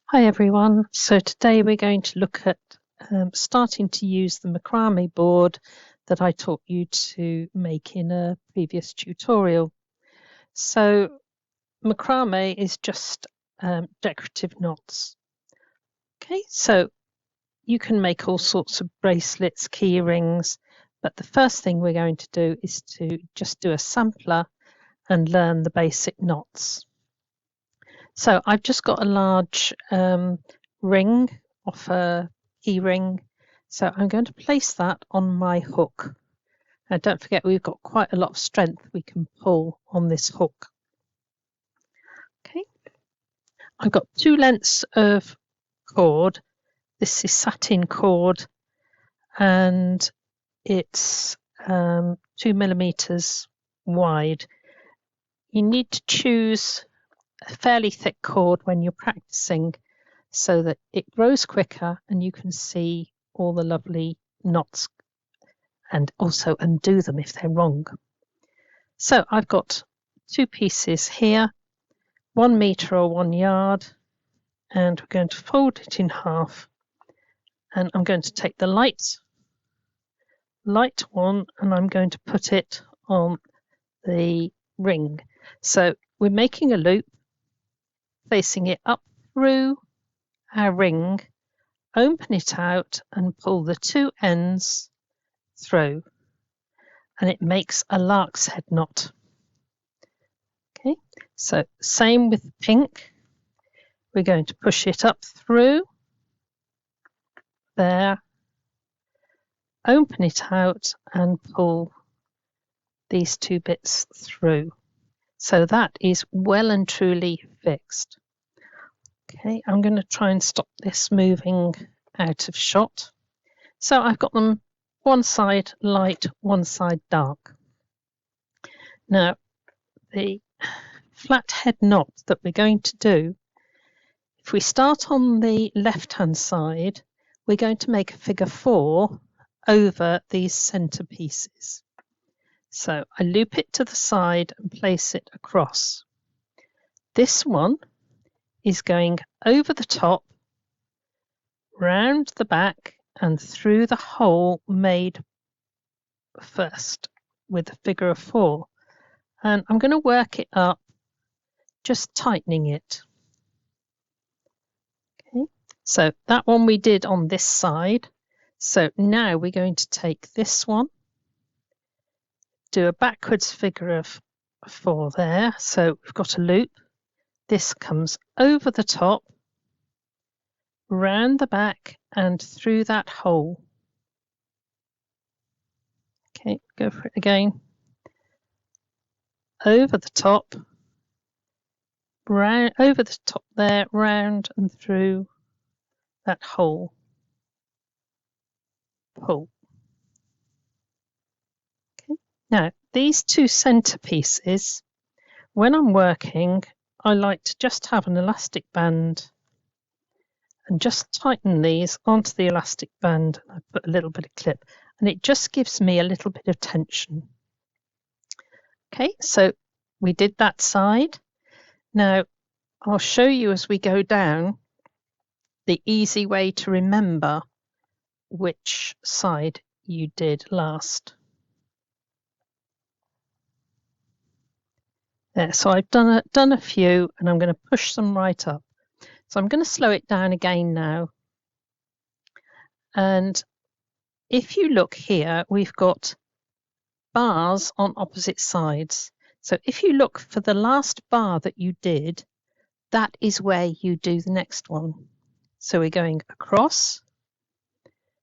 Hi everyone, so today we're going to look at starting to use the macrame board that I taught you to make in a previous tutorial. So macrame is just decorative knots. Okay, so you can make all sorts of bracelets, key rings, but the first thing we're going to do is to just do a sampler and learn the basic knots. So I've just got a large ring off a key ring. So I'm going to place that on my hook. Now don't forget we've got quite a lot of strength we can pull on this hook. Okay, I've got 2 lengths of cord. This is satin cord and it's 2 millimeters wide. You need to choose a fairly thick cord when you're practicing so that it grows quicker and you can see all the lovely knots and also undo them if they're wrong. So I've got 2 pieces here, 1 meter or 1 yard, and we're going to fold it in half, and I'm going to take the light one and I'm going to put it on the ring. So we're making a loop, placing it up through our ring, open it out and pull the 2 ends through, and it makes a lark's head knot. Okay, so same with the pink. We're going to push it up through there, open it out and pull these 2 bits through. So that is well and truly fixed. Okay, I'm going to try and stop this moving out of shot. So I've got them one side light, one side dark. Now the flathead knot that we're going to do, if we start on the left hand side, we're going to make a figure 4 over these center pieces. So I loop it to the side and place it across. This one is going over the top, round the back and through the hole made first with a figure of 4. And I'm going to work it up, just tightening it. Okay, so that one we did on this side. So now we're going to take this one, do a backwards figure of 4 there. So we've got a loop. This comes over the top, round the back and through that hole. Okay, go for it again. Over the top, round, over the top there, round and through that hole. Pull. Okay. Now these 2 center pieces, when I'm working, I like to just have an elastic band and just tighten these onto the elastic band. I put a little bit of clip and it just gives me a little bit of tension. Okay, so we did that side. Now I'll show you as we go down the easy way to remember which side you did last. There, so I've done a few and I'm going to push them right up. So I'm going to slow it down again now. And if you look here, we've got bars on opposite sides. So if you look for the last bar that you did, that is where you do the next one. So we're going across.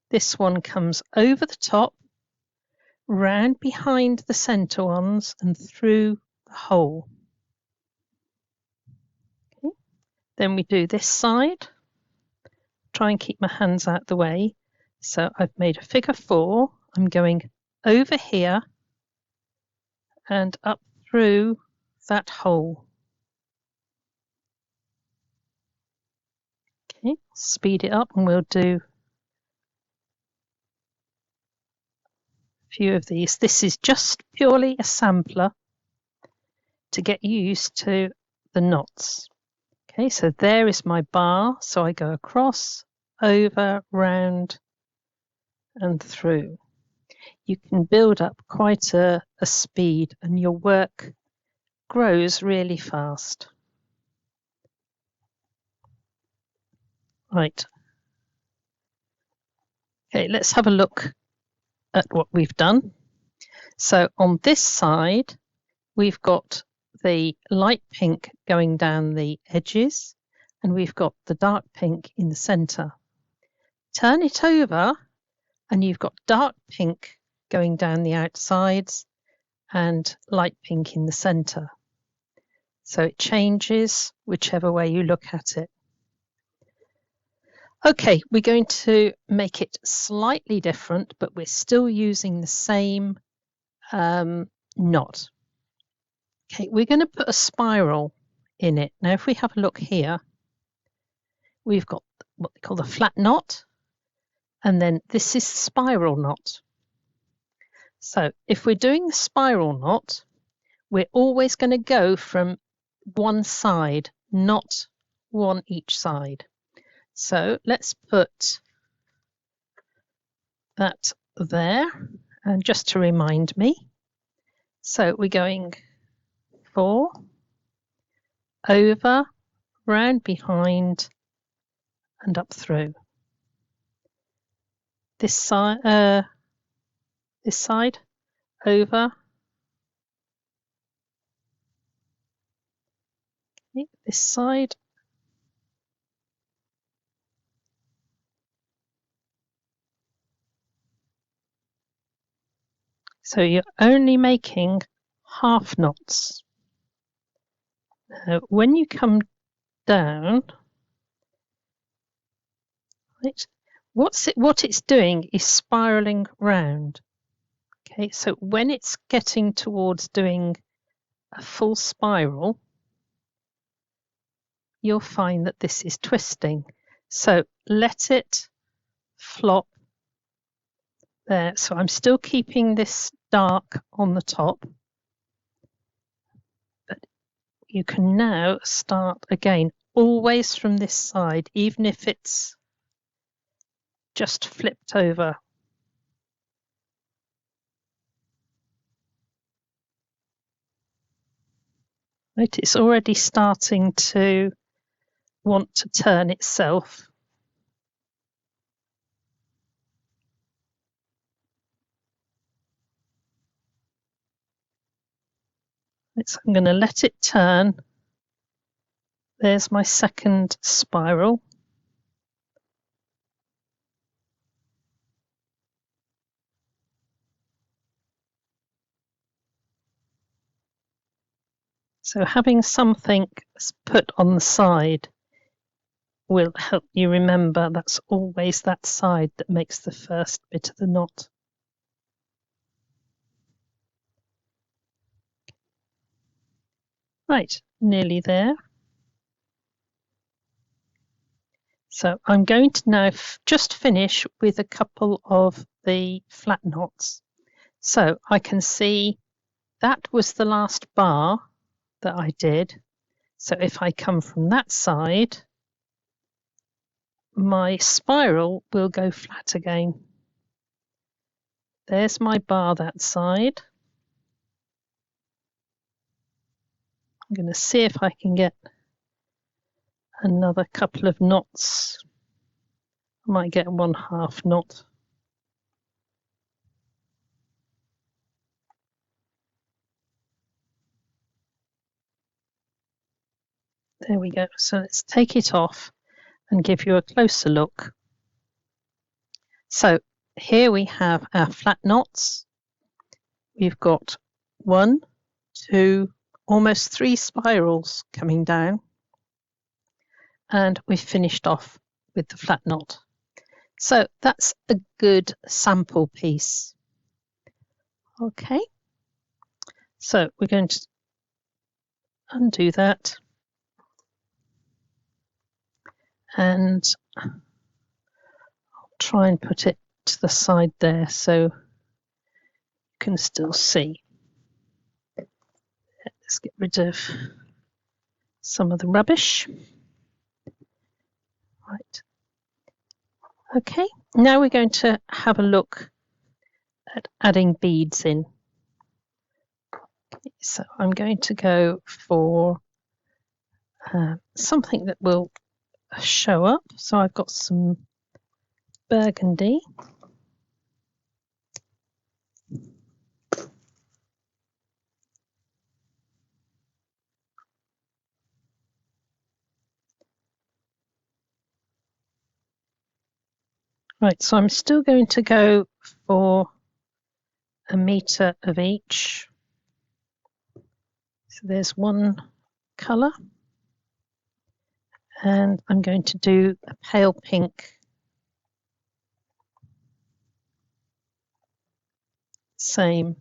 This one comes over the top, round behind the center ones and through the hole. Okay. Then we do this side. Try and keep my hands out the way. So I've made a figure 4. I'm going over here and up through that hole. Okay, speed it up and we'll do a few of these. This is just purely a sampler to get used to the knots. Okay, so there is my bar. So I go across, over, round, and through. You can build up quite a speed and your work grows really fast. Right. Okay, let's have a look at what we've done. So on this side, we've got the light pink going down the edges, and we've got the dark pink in the center. Turn it over, and you've got dark pink going down the outsides and light pink in the center. So it changes whichever way you look at it. Okay, we're going to make it slightly different, but we're still using the same knot. Okay, we're going to put a spiral in it. Now, if we have a look here, we've got what they call the flat knot, and then this is spiral knot. So if we're doing the spiral knot, we're always going to go from one side, not one each side. So let's put that there, and just to remind me, so we're going 4, over, round behind, and up through. This side, over. Okay, this side. So you're only making half knots. Now, when you come down, right, what it's doing is spiraling round. Okay, so when it's getting towards doing a full spiral, you'll find that this is twisting. So let it flop there. So I'm still keeping this dark on the top, but you can now start again, always from this side, even if it's just flipped over. Right, it's already starting to want to turn itself. So I'm going to let it turn. There's my second spiral. So having something put on the side will help you remember that's always that side that makes the first bit of the knot. Right, nearly there. So I'm going to now just finish with a couple of the flat knots. So I can see that was the last bar that I did. So if I come from that side, my spiral will go flat again. There's my bar that side. I'm going to see if I can get another couple of knots. I might get 1/2 knot. There we go. So let's take it off and give you a closer look. So here we have our flat knots. We've got 1, 2, almost 3 spirals coming down. And we've finished off with the flat knot. So that's a good sample piece. Okay. So we're going to undo that. And I'll try and put it to the side there so you can still see. Let's get rid of some of the rubbish. Right. Okay, now we're going to have a look at adding beads in. So I'm going to go for something that will show up. So I've got some burgundy. Right, so I'm still going to go for a metre of each. So there's one colour, and I'm going to do a pale pink. Same.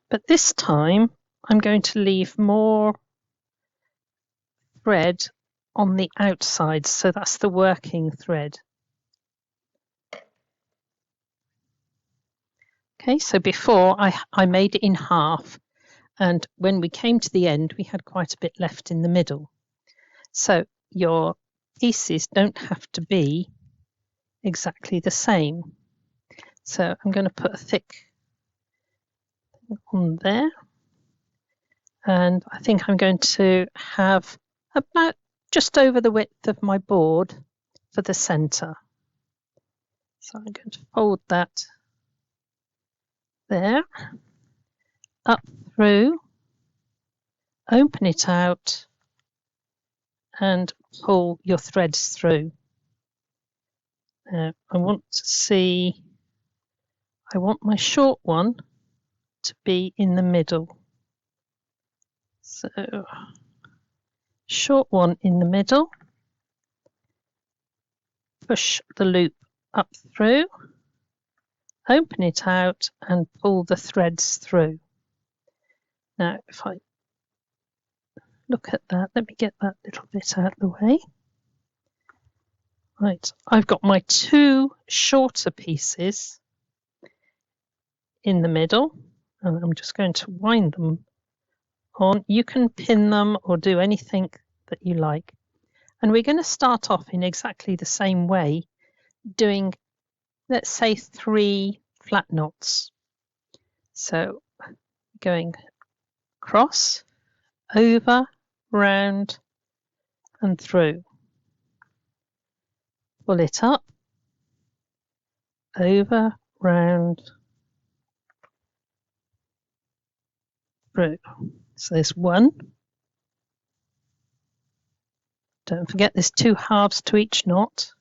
But this time I'm going to leave more thread on the outside, so that's the working thread. Okay, so before I made it in half, and when we came to the end we had quite a bit left in the middle. So your pieces don't have to be exactly the same. So I'm going to put a thick on there, and I think I'm going to have about just over the width of my board for the center. So I'm going to fold that there, up through, open it out, and pull your threads through. I want to see, I want my short one to be in the middle. So short one in the middle, push the loop up through, open it out and pull the threads through. Now if I look at that, let me get that little bit out of the way. Right, I've got my two shorter pieces in the middle, and I'm just going to wind them on. You can pin them or do anything that you like. And we're going to start off in exactly the same way, doing, let's say, 3 flat knots. So going across, over, round, and through. Pull it up, over, round, through. So there's 1. Don't forget there's 2 halves to each knot.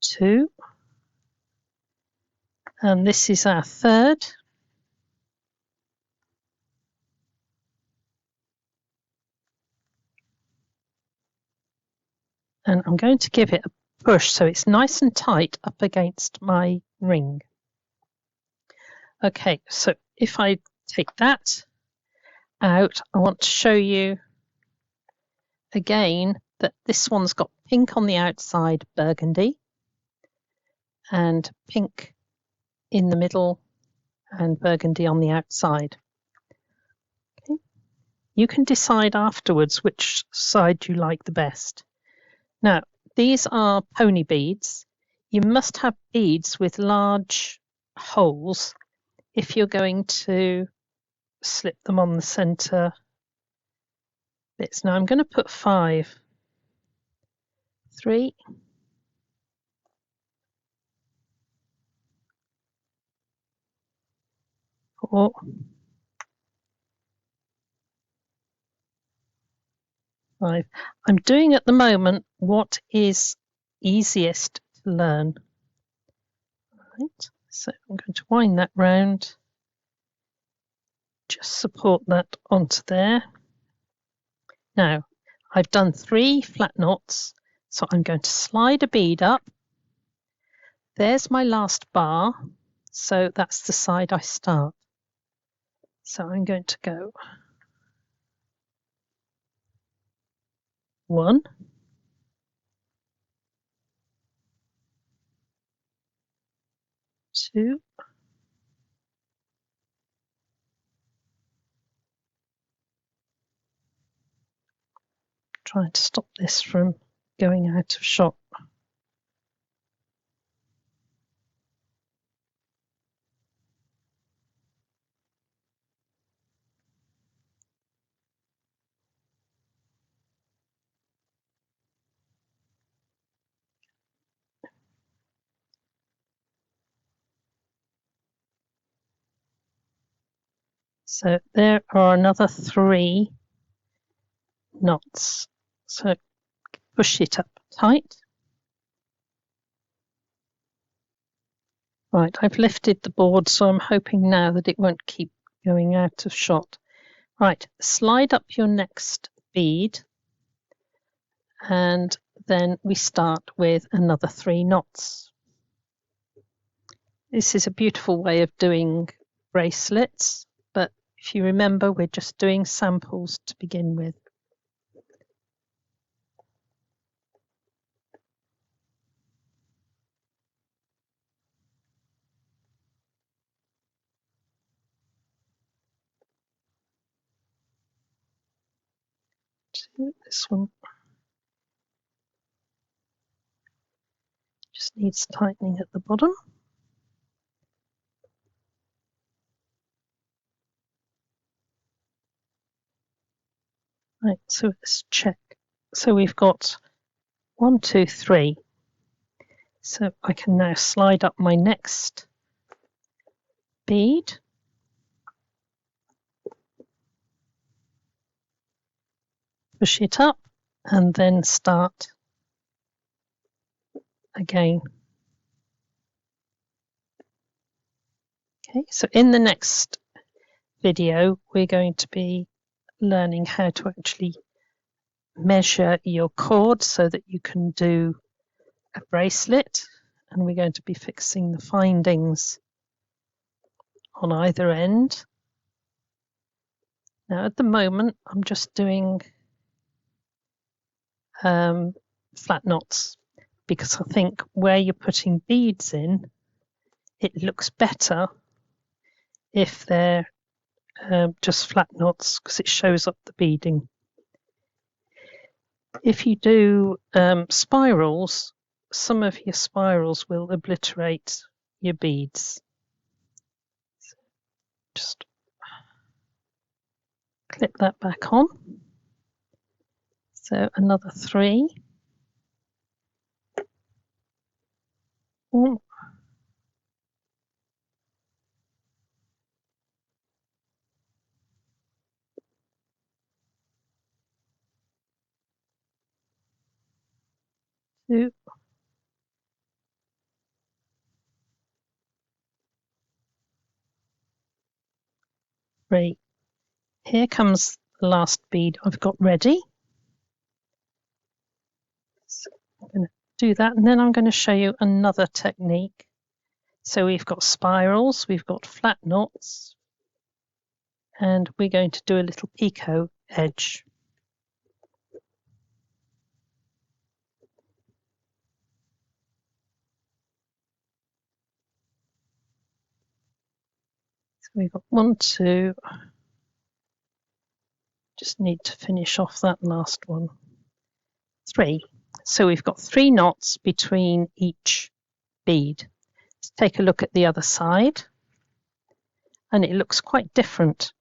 2. And this is our 3rd. And I'm going to give it a push so it's nice and tight up against my ring. Okay, so if I take that out, I want to show you again that this one's got pink on the outside, burgundy, and pink in the middle and burgundy on the outside. Okay. You can decide afterwards which side you like the best. Now, these are pony beads. You must have beads with large holes if you're going to slip them on the center bits. Now I'm going to put 5. 3. 4. 5. I'm doing at the moment what is easiest to learn. Right, so I'm going to wind that round, just support that onto there. Now I've done 3 flat knots, so I'm going to slide a bead up. There's my last bar, so that's the side I start. So I'm going to go 1, 2, trying to stop this from going out of shot. So there are another 3 knots. So push it up tight. Right, I've lifted the board, so I'm hoping now that it won't keep going out of shot. Right, slide up your next bead, and then we start with another 3 knots. This is a beautiful way of doing bracelets, but if you remember, we're just doing samples to begin with. This one just needs tightening at the bottom. Right, so let's check. So we've got 1, 2, 3. So I can now slide up my next bead. Push it up and then start again. Okay, so in the next video, we're going to be learning how to actually measure your cord so that you can do a bracelet, and we're going to be fixing the findings on either end. Now at the moment I'm just doing flat knots because I think where you're putting beads in, it looks better if they're just flat knots because it shows up the beading. If you do spirals, some of your spirals will obliterate your beads. So just clip that back on. So another 3. 1, 2, 3. Here comes the last bead I've got ready. So I'm going to do that, and then I'm going to show you another technique. So we've got spirals, we've got flat knots, and we're going to do a little picot edge. So we've got 1, 2. Just need to finish off that last one. 3. So we've got 3 knots between each bead. Let's take a look at the other side, and it looks quite different.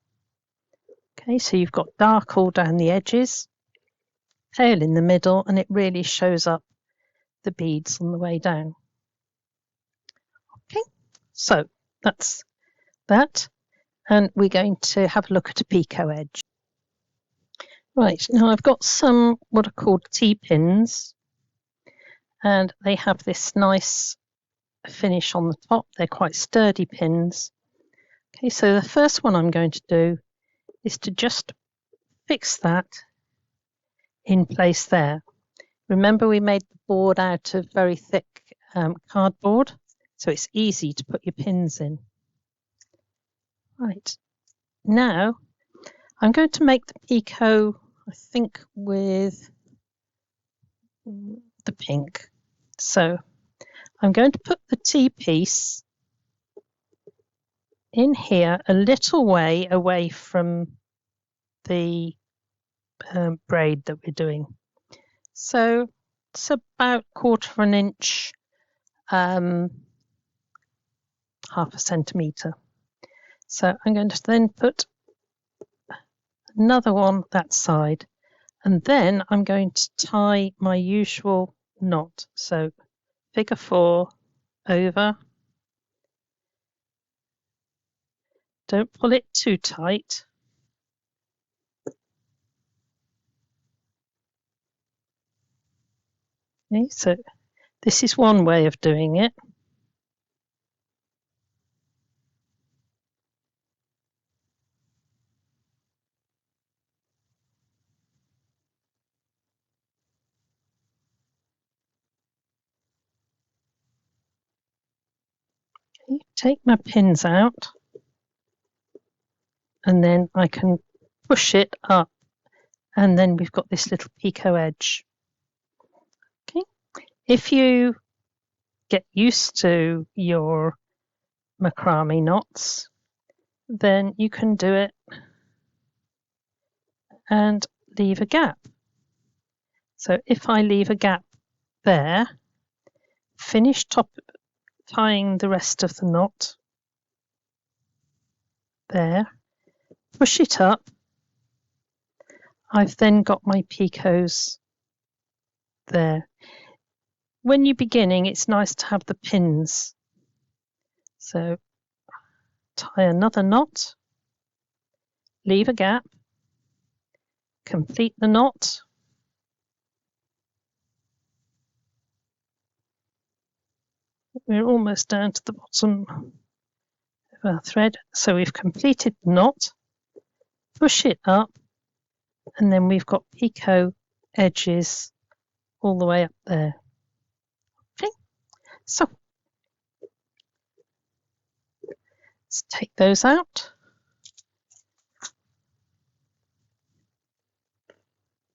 Okay, so you've got dark all down the edges, pale in the middle, and it really shows up the beads on the way down. Okay, so that's that, and we're going to have a look at a picot edge. Right, now I've got some what are called T-pins, and they have this nice finish on the top. They're quite sturdy pins. Okay, so the first one I'm going to do is to just fix that in place there. Remember, we made the board out of very thick cardboard, so it's easy to put your pins in. Right, now I'm going to make the picot, I think, with the pink. So I'm going to put the T-piece in here a little way away from the braid that we're doing. So it's about 1/4 inch, half a centimetre. So I'm going to then put another one that side, and then I'm going to tie my usual knot. So figure 4 over. Don't pull it too tight. Okay, so this is one way of doing it. Okay, take my pins out, and then I can push it up, and then we've got this little picot edge. Okay, if you get used to your macrame knots, then you can do it and leave a gap. So if I leave a gap there, finish tying the rest of the knot there, push it up. I've then got my picots there. When you're beginning, it's nice to have the pins. So tie another knot, leave a gap, complete the knot, we're almost down to the bottom of our thread, so we've completed the knot, push it up, and then we've got picot edges all the way up there. Okay, so let's take those out.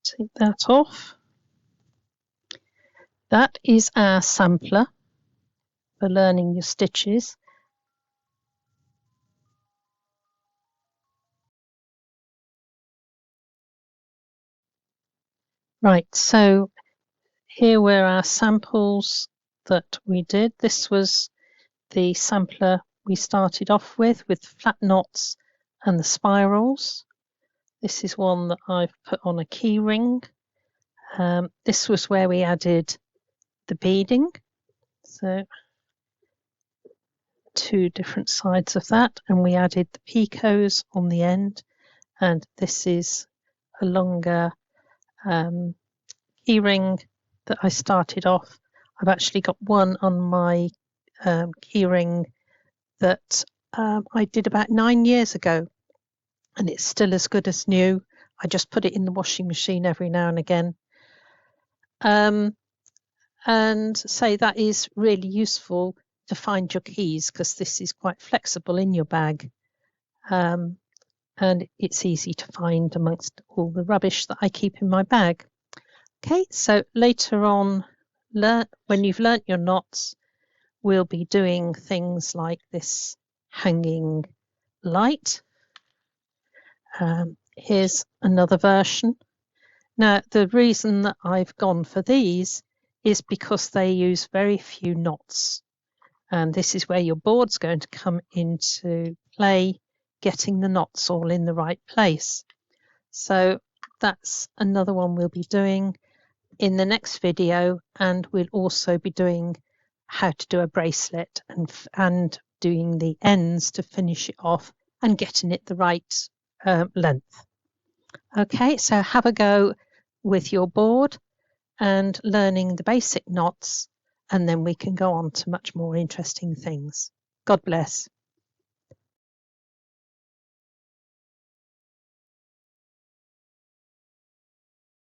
Take that off. That is our sampler for learning your stitches. Right, so here were our samples that we did. This was the sampler we started off with flat knots and the spirals. This is one that I've put on a key ring. This was where we added the beading. So 2 different sides of that, and we added the picots on the end, and this is a longer key ring that I started off. I've actually got one on my key ring that I did about 9 years ago, and it's still as good as new. I just put it in the washing machine every now and again. And say that is really useful to find your keys, because this is quite flexible in your bag, and it's easy to find amongst all the rubbish that I keep in my bag. Okay, so later on, when you've learnt your knots, we'll be doing things like this hanging light. Here's another version. Now, the reason that I've gone for these is because they use very few knots. And this is where your board's going to come into play, getting the knots all in the right place. So that's another one we'll be doing in the next video, and we'll also be doing how to do a bracelet and doing the ends to finish it off and getting it the right length. Okay, so have a go with your board and learning the basic knots, and then we can go on to much more interesting things. God bless.